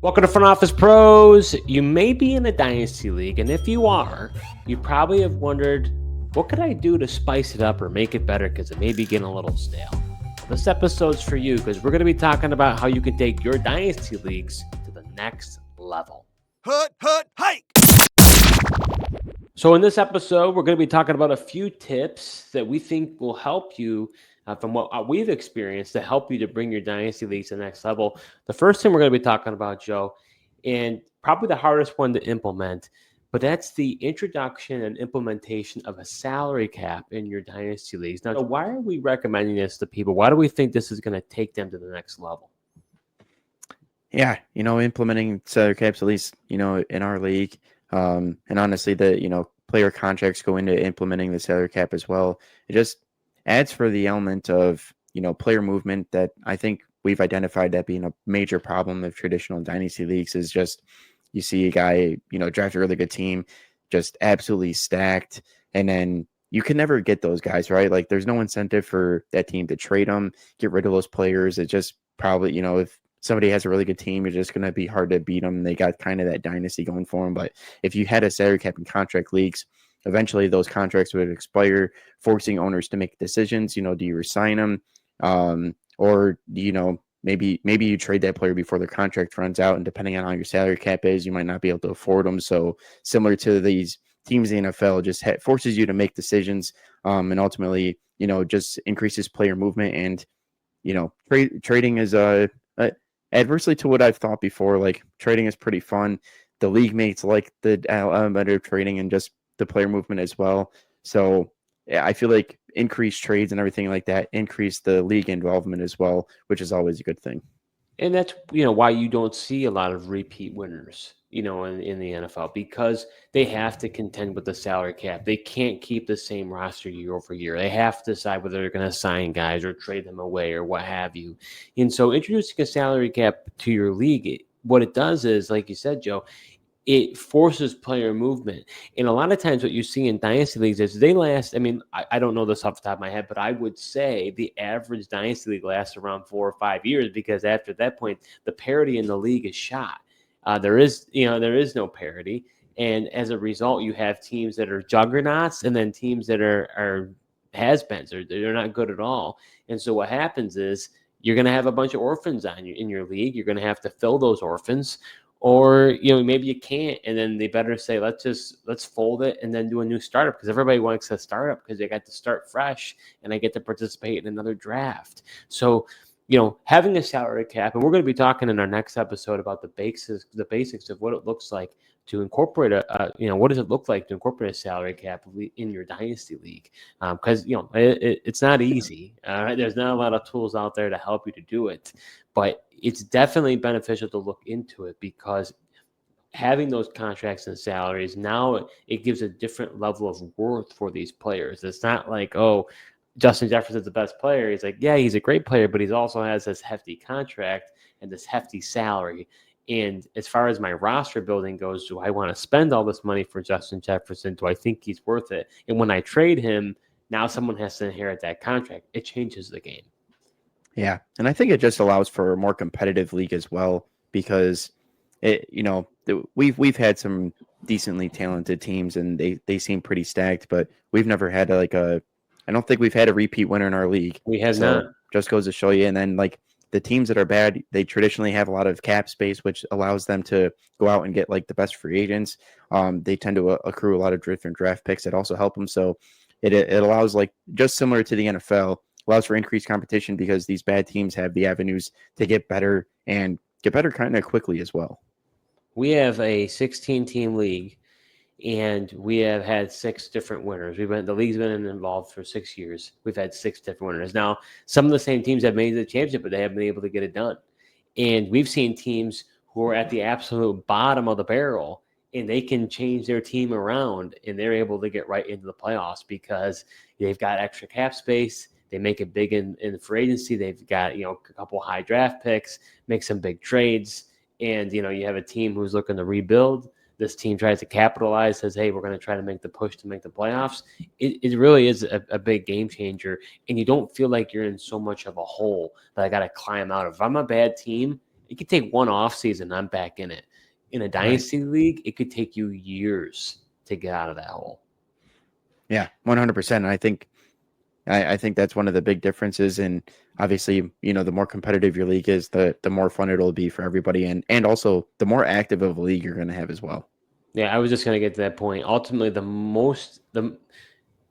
Welcome to Front Office Pros. You may be in a Dynasty League, and if you are, you probably have wondered, what could I do to spice it up or make it better because it may be getting a little stale? Well, this episode's for you because we're going to be talking about how you can take your Dynasty Leagues to the next level. Hike! So in this episode, we're going to be talking about a few tips that we think will help you from what we've experienced to help you to bring your Dynasty Leagues to the next level. The first thing we're going to be talking about, Joe, and probably the hardest one to implement, but that's the introduction and implementation of a salary cap in your Dynasty Leagues. Now, why are we recommending this to people? Why do we think this is going to take them to the next level? Yeah, implementing salary caps, at least, in our league. And honestly, the player contracts go into implementing the salary cap as well. It just adds for the element of, player movement that I think we've identified that being a major problem of traditional dynasty leagues is just you see a guy, draft a really good team, just absolutely stacked. And then you can never get those guys, right? Like there's no incentive for that team to trade them, get rid of those players. It just probably, if somebody has a really good team, it's just going to be hard to beat them. They got kind of that dynasty going for them. But if you had a salary cap in contract leagues, eventually those contracts would expire, forcing owners to make decisions. Do you resign them? Or, maybe you trade that player before their contract runs out. And depending on how your salary cap is, you might not be able to afford them. So similar to these teams in the NFL, just forces you to make decisions and ultimately, just increases player movement. And, trading is adversely to what I've thought before, like trading is pretty fun. The league mates like the element of trading and just the player movement as well. So yeah, I feel like increased trades and everything like that increase the league involvement as well, which is always a good thing. And that's why you don't see a lot of repeat winners, in the NFL because they have to contend with the salary cap. They can't keep the same roster year over year. They have to decide whether they're going to sign guys or trade them away or what have you. And so introducing a salary cap to your league, what it does is, like you said, Joe, it forces player movement. And a lot of times what you see in dynasty leagues is they last, I don't know this off the top of my head, but I would say the average dynasty league lasts around 4 or 5 years because after that point, the parity in the league is shot. There is no parity. And as a result, you have teams that are juggernauts and then teams that are has-beens or they're not good at all. And so what happens is you're going to have a bunch of orphans in your league. You're going to have to fill those orphans, or maybe you can't, and then they better say let's fold it and then do a new startup because everybody wants a startup because they got to start fresh and I get to participate in another draft. So having a salary cap, and we're going to be talking in our next episode about the basics of what it looks like to incorporate what does it look like to incorporate a salary cap in your dynasty league, because it's not easy. There's not a lot of tools out there to help you to do it, but it's definitely beneficial to look into it because having those contracts and salaries, now it gives a different level of worth for these players. It's not like, oh, Justin Jefferson's the best player. He's like, yeah, he's a great player, but he also has this hefty contract and this hefty salary. And as far as my roster building goes, do I want to spend all this money for Justin Jefferson? Do I think he's worth it? And when I trade him, now someone has to inherit that contract. It changes the game. Yeah, and I think it just allows for a more competitive league as well because we've had some decently talented teams and they seem pretty stacked, but we've never had I don't think we've had a repeat winner in our league. We have not. Just goes to show you. And then like the teams that are bad, they traditionally have a lot of cap space, which allows them to go out and get like the best free agents. They tend to accrue a lot of different draft picks that also help them. So it allows, like just similar to the NFL, allows for increased competition because these bad teams have the avenues to get better and get better kind of quickly as well. We have a 16-team league, and we have had 6 different winners. The league's been involved for 6 years. We've had 6 different winners. Now, some of the same teams have made the championship, but they haven't been able to get it done. And we've seen teams who are at the absolute bottom of the barrel, and they can change their team around, and they're able to get right into the playoffs because they've got extra cap space. They make it big in free agency. They've got a couple high draft picks, make some big trades, and you have a team who's looking to rebuild. This team tries to capitalize, says, hey, we're going to try to make the push to make the playoffs. It really is a big game changer, and you don't feel like you're in so much of a hole that I got to climb out of. If I'm a bad team It could take one off season, I'm back in it. In a dynasty league, it could take you years to get out of that hole. Yeah, 100%. And I think that's one of the big differences. And obviously, the more competitive your league is, the more fun it'll be for everybody, and also the more active of a league you're going to have as well. Yeah, I was just going to get to that point. Ultimately,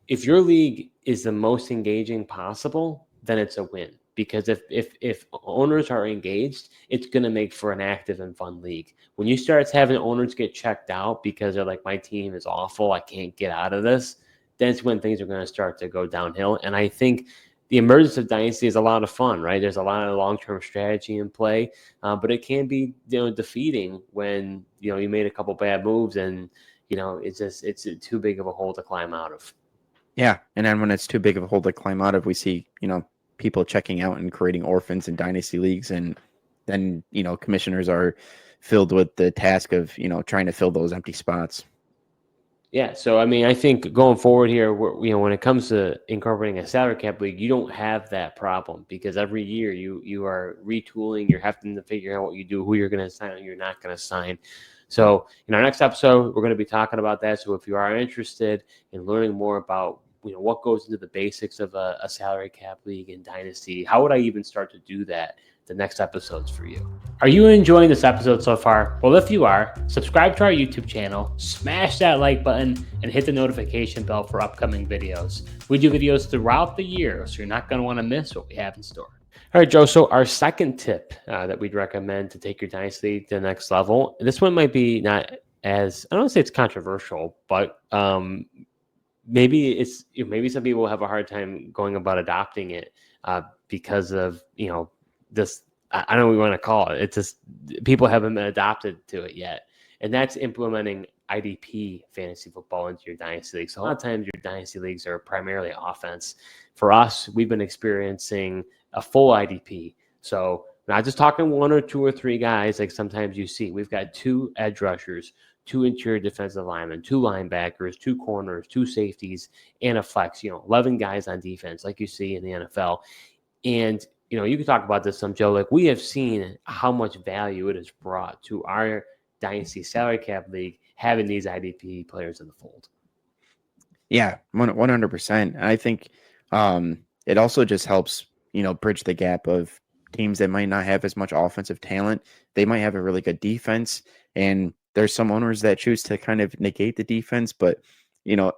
if your league is the most engaging possible, then it's a win. Because if owners are engaged, it's going to make for an active and fun league. When you start having owners get checked out because they're like, my team is awful, I can't get out of this, that's when things are going to start to go downhill. And I think the emergence of Dynasty is a lot of fun, right? There's a lot of long-term strategy in play, but it can be defeating when you made a couple bad moves and it's too big of a hole to climb out of. Yeah, and then when it's too big of a hole to climb out of, we see people checking out and creating orphans in dynasty leagues, and then commissioners are filled with the task of trying to fill those empty spots. Yeah, so I mean, I think going forward here, when it comes to incorporating a salary cap league, you don't have that problem because every year you are retooling, you're having to figure out what you do, who you're going to sign, and you're not going to sign. So in our next episode, we're going to be talking about that. So if you are interested in learning more about what goes into the basics of a salary cap league in Dynasty, how would I even start to do that? The next episode's for you. Are you enjoying this episode so far? Well, if you are, subscribe to our YouTube channel, smash that like button, and hit the notification bell for upcoming videos. We do videos throughout the year, so you're not going to want to miss what we have in store. All right, Joe. So our second tip that we'd recommend to take your dynasty to the next level, this one might be not as, I don't want to say it's controversial, but maybe maybe some people have a hard time going about adopting it because of this, I don't know what we want to call it. It's just people haven't been adopted to it yet. And that's implementing IDP fantasy football into your dynasty league. So a lot of times your dynasty leagues are primarily offense. For us, we've been experiencing a full IDP. So not just talking one or two or three guys like sometimes you see. We've got 2 edge rushers, 2 interior defensive linemen, 2 linebackers, 2 corners, 2 safeties, and a flex, 11 guys on defense like you see in the NFL. And you can talk about this some, Joe. Like, we have seen how much value it has brought to our dynasty salary cap league having these IDP players in the fold. Yeah, 100%. I think it also just helps, bridge the gap of teams that might not have as much offensive talent. They might have a really good defense, and there's some owners that choose to kind of negate the defense, but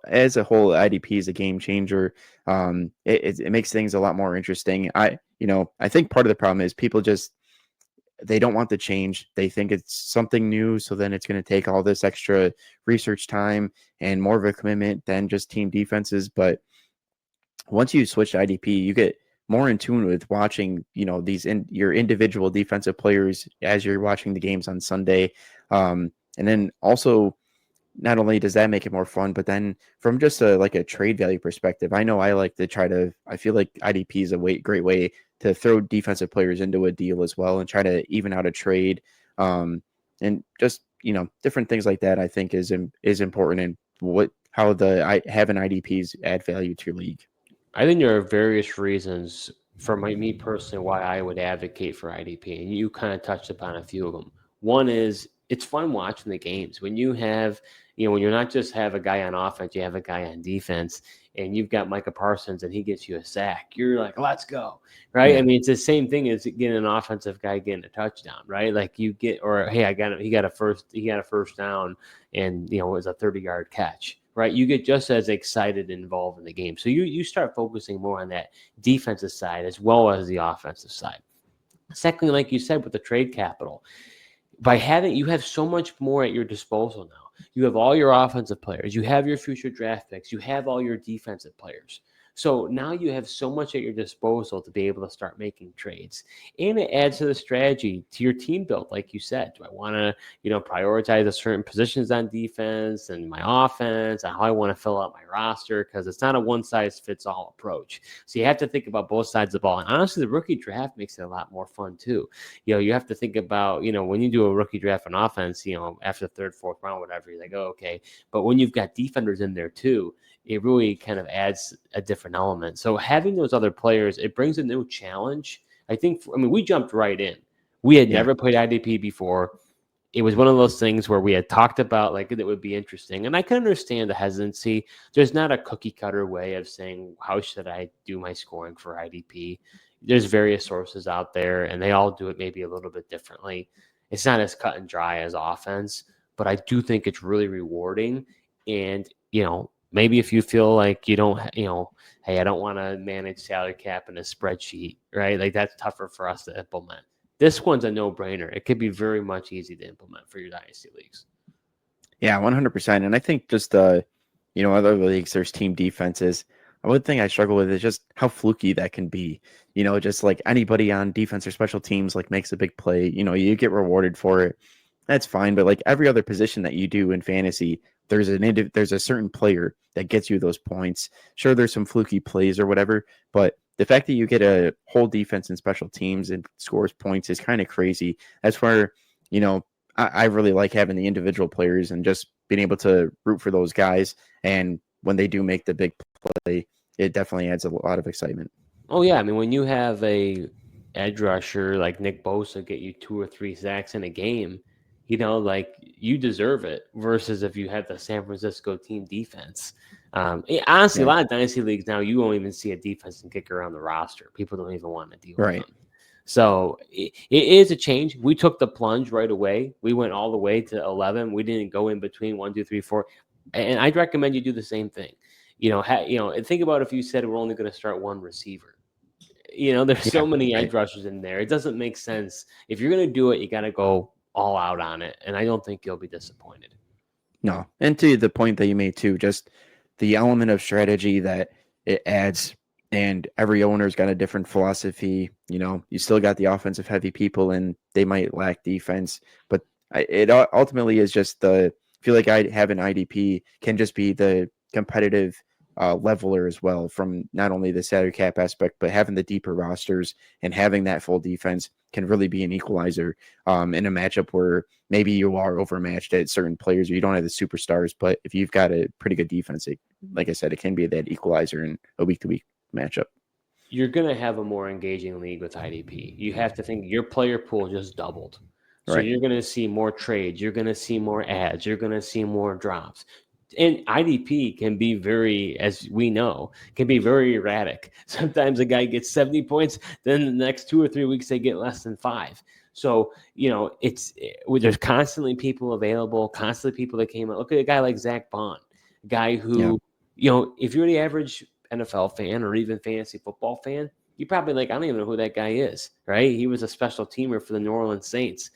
as a whole, IDP is a game changer. It makes things a lot more interesting. I think part of the problem is people they don't want the change. They think it's something new, so then it's going to take all this extra research time and more of a commitment than just team defenses. But once you switch to IDP, you get more in tune with watching, your individual defensive players as you're watching the games on Sunday. And then also, not only does that make it more fun, but then from just a trade value perspective, I know I like to I feel like IDP is a great way to throw defensive players into a deal as well and try to even out a trade. And just, different things like that, I think is important, and how having IDPs add value to your league. I think there are various reasons for me personally why I would advocate for IDP, and you kind of touched upon a few of them. One is it's fun watching the games when you have, when you're not just have a guy on offense, you have a guy on defense, and you've got Micah Parsons and he gets you a sack. You're like, let's go, right? Yeah. I mean, it's the same thing as getting an offensive guy getting a touchdown, right? Like you get, or hey, he got a first down, and it was a 30-yard catch. Right, you get just as excited and involved in the game. So you start focusing more on that defensive side as well as the offensive side. Secondly, like you said, with the trade capital, you have so much more at your disposal now. You have all your offensive players, you have your future draft picks, you have all your defensive players. So now you have so much at your disposal to be able to start making trades. And it adds to the strategy to your team build. Like you said, do I want to, prioritize a certain positions on defense and my offense and how I want to fill out my roster? Because it's not a one-size-fits-all approach. So you have to think about both sides of the ball. And honestly, the rookie draft makes it a lot more fun too. You have to think about, when you do a rookie draft on offense, after the third, fourth round, whatever, you're like, oh, okay. But when you've got defenders in there too, it really kind of adds a different element. So having those other players, it brings a new challenge. We jumped right in. We had Yeah. never played IDP before. It was one of those things where we had talked about like it would be interesting, and I can understand the hesitancy. There's not a cookie cutter way of saying how should I do my scoring for IDP. There's various sources out there, and they all do it maybe a little bit differently. It's not as cut and dry as offense, but I do think it's really rewarding. And maybe if you feel like you don't, hey, I don't want to manage salary cap in a spreadsheet, right? Like that's tougher for us to implement. This one's a no-brainer. It could be very much easy to implement for your dynasty leagues. Yeah, 100%. And I think just, other leagues, there's team defenses. One thing I struggle with is just how fluky that can be. Just like anybody on defense or special teams like makes a big play, you get rewarded for it. That's fine. But like every other position that you do in fantasy, there's a certain player that gets you those points. Sure, there's some fluky plays or whatever, but the fact that you get a whole defense and special teams and scores points is kind of crazy. That's where, I really like having the individual players and just being able to root for those guys. And when they do make the big play, it definitely adds a lot of excitement. Oh yeah, I mean when you have a edge rusher like Nick Bosa get you 2 or 3 sacks in a game, like you deserve it. Versus if you have the San Francisco team defense. Honestly, a Yeah. lot of dynasty leagues now you won't even see a defense and kicker on the roster. People don't even want to deal with Right. them. So it is a change. We took the plunge right away. We went all the way to 11. We didn't go in between 1, 2, 3, 4. And I'd recommend you do the same thing. And think about if you said we're only going to start one receiver. There's Yeah. so many Right. edge rushers in there. It doesn't make sense. If you're going to do it, you got to go all out on it. And I don't think you'll be disappointed. No. And to the point that you made too, just the element of strategy that it adds, and every owner's got a different philosophy. You still got the offensive heavy people and they might lack defense, but it ultimately is just I feel like I have an IDP can just be the competitive leveler as well, from not only the salary cap aspect, but having the deeper rosters and having that full defense can really be an equalizer in a matchup where maybe you are overmatched at certain players or you don't have the superstars. But if you've got a pretty good defense, like I said, it can be that equalizer in a week-to-week matchup. You're going to have a more engaging league with IDP. You have to think your player pool just doubled. So Right. you're going to see more trades. You're going to see more ads. You're going to see more drops. And IDP can be very, as we know, can be very erratic. Sometimes a guy gets 70 points, then the next 2 or 3 weeks they get less than 5. So, there's constantly people available, constantly people that came out. Look at a guy like Zach Bond, a guy who, if you're the average NFL fan or even fantasy football fan, you probably I don't even know who that guy is, right? He was a special teamer for the New Orleans Saints.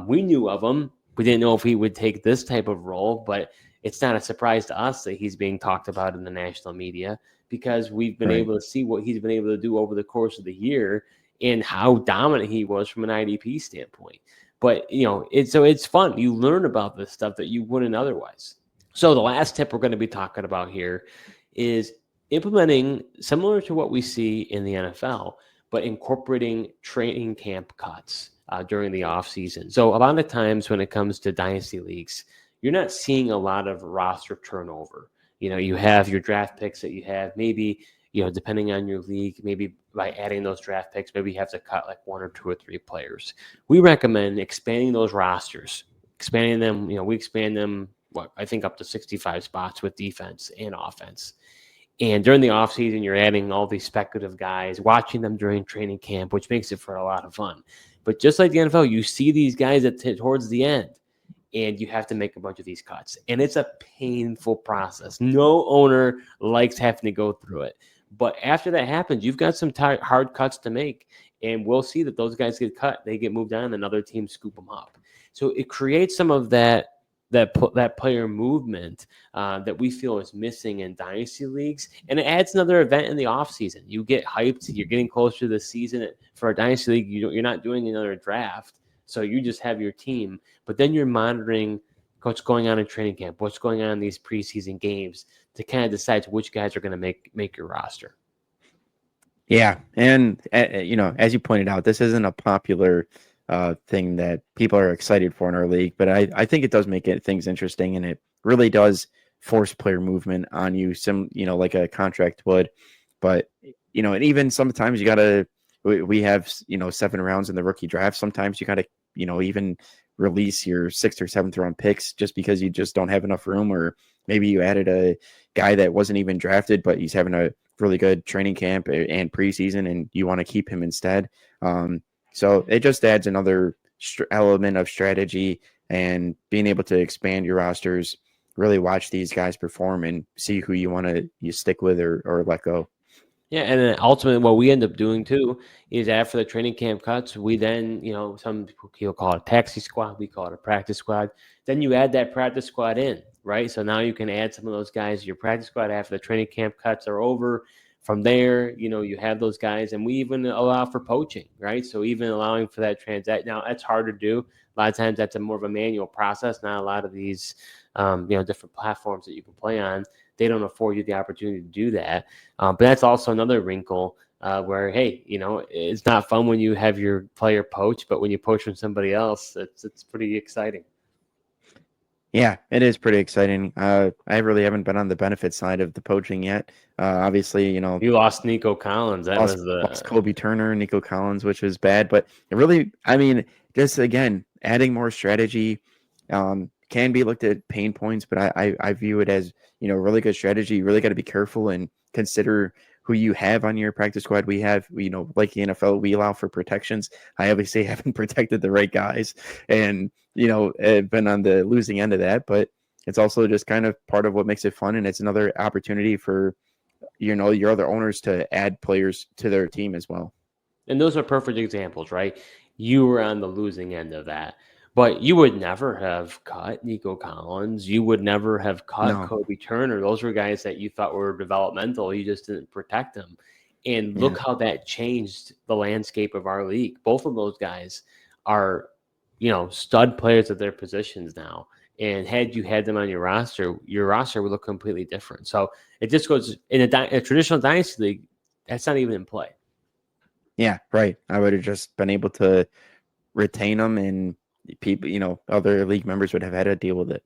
We knew of him. We didn't know if he would take this type of role, but it's not a surprise to us that he's being talked about in the national media because we've been able to see what he's been able to do over the course of the year and how dominant he was from an IDP standpoint. But, it's fun. You learn about this stuff that you wouldn't otherwise. So the last tip we're going to be talking about here is implementing similar to what we see in the NFL, but incorporating training camp cuts during the offseason. So a lot of times when it comes to dynasty leagues, you're not seeing a lot of roster turnover. You have your draft picks that you have, maybe, depending on your league, maybe by adding those draft picks, maybe you have to cut like 1 or 2 or 3 players. We recommend expanding those rosters, expanding them. We expand them, I think up to 65 spots with defense and offense. And during the offseason, you're adding all these speculative guys, watching them during training camp, which makes it for a lot of fun. But just like the NFL, you see these guys towards the end, and you have to make a bunch of these cuts. And it's a painful process. No owner likes having to go through it. But after that happens, you've got some hard cuts to make, and we'll see that those guys get cut. They get moved on, and another team scoop them up. So it creates some of that player movement that we feel is missing in dynasty leagues, and it adds another event in the offseason. You get hyped. You're getting closer to the season. For a dynasty league, you're not doing another draft, so you just have your team, but then you're monitoring what's going on in training camp, what's going on in these preseason games to kind of decide which guys are going to make your roster. Yeah, and as you pointed out, this isn't a popular thing that people are excited for in our league, but I think it does make things interesting, and it really does force player movement on you, like a contract would. But and even sometimes you got to we have, 7 rounds in the rookie draft. Sometimes you got to, even release your 6th or 7th round picks just because you just don't have enough room, or maybe you added a guy that wasn't even drafted, but he's having a really good training camp and preseason, and you want to keep him instead. So it just adds another element of strategy and being able to expand your rosters, really watch these guys perform and see who you want to stick with or let go. Yeah, and then ultimately, what we end up doing too is after the training camp cuts, we then, some people call it a taxi squad, we call it a practice squad. Then you add that practice squad in, right? So now you can add some of those guys to your practice squad after the training camp cuts are over. From there, you have those guys, and we even allow for poaching, right? So even allowing for that transact. Now that's hard to do. A lot of times that's a more of a manual process. Not a lot of these, different platforms that you can play on, they don't afford you the opportunity to do that. But that's also another wrinkle where, hey, it's not fun when you have your player poach, but when you poach from somebody else, it's pretty exciting. Yeah, it is pretty exciting. I really haven't been on the benefit side of the poaching yet. Obviously, you lost Nico Collins. That was lost Kobe Turner, Nico Collins, which was bad. But it really, just again, adding more strategy can be looked at pain points, but I view it as, really good strategy. You really got to be careful and consider who you have on your practice squad. We have, like the NFL, we allow for protections. I obviously haven't protected the right guys and, been on the losing end of that, but it's also just kind of part of what makes it fun. And it's another opportunity for, your other owners to add players to their team as well. And those are perfect examples, right? You were on the losing end of that. But you would never have cut Nico Collins. You would never have cut Kobe Turner. Those were guys that you thought were developmental. You just didn't protect them. And look how that changed the landscape of our league. Both of those guys are, stud players at their positions now. And had you had them on your roster would look completely different. So it just goes in a traditional dynasty league, that's not even in play. Yeah, right. I would have just been able to retain them, and people, other league members would have had to deal with it.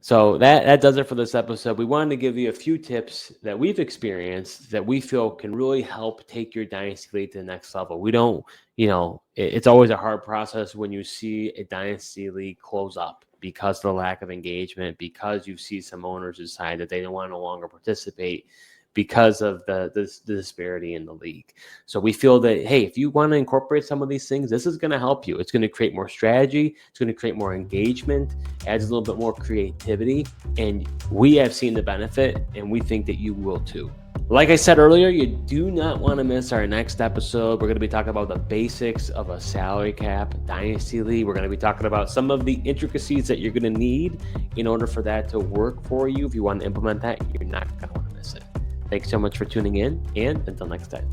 So that does it for this episode. We wanted to give you a few tips that we've experienced that we feel can really help take your dynasty league to the next level. We don't, it's always a hard process when you see a dynasty league close up because of the lack of engagement, because you see some owners decide that they don't want to no longer participate because of the disparity in the league. So we feel that, hey, if you want to incorporate some of these things, this is going to help you. It's going to create more strategy. It's going to create more engagement, adds a little bit more creativity. And we have seen the benefit, and we think that you will too. Like I said earlier, you do not want to miss our next episode. We're going to be talking about the basics of a salary cap dynasty league. We're going to be talking about some of the intricacies that you're going to need in order for that to work for you. If you want to implement that, you're not going to want to miss it. Thanks so much for tuning in, and until next time.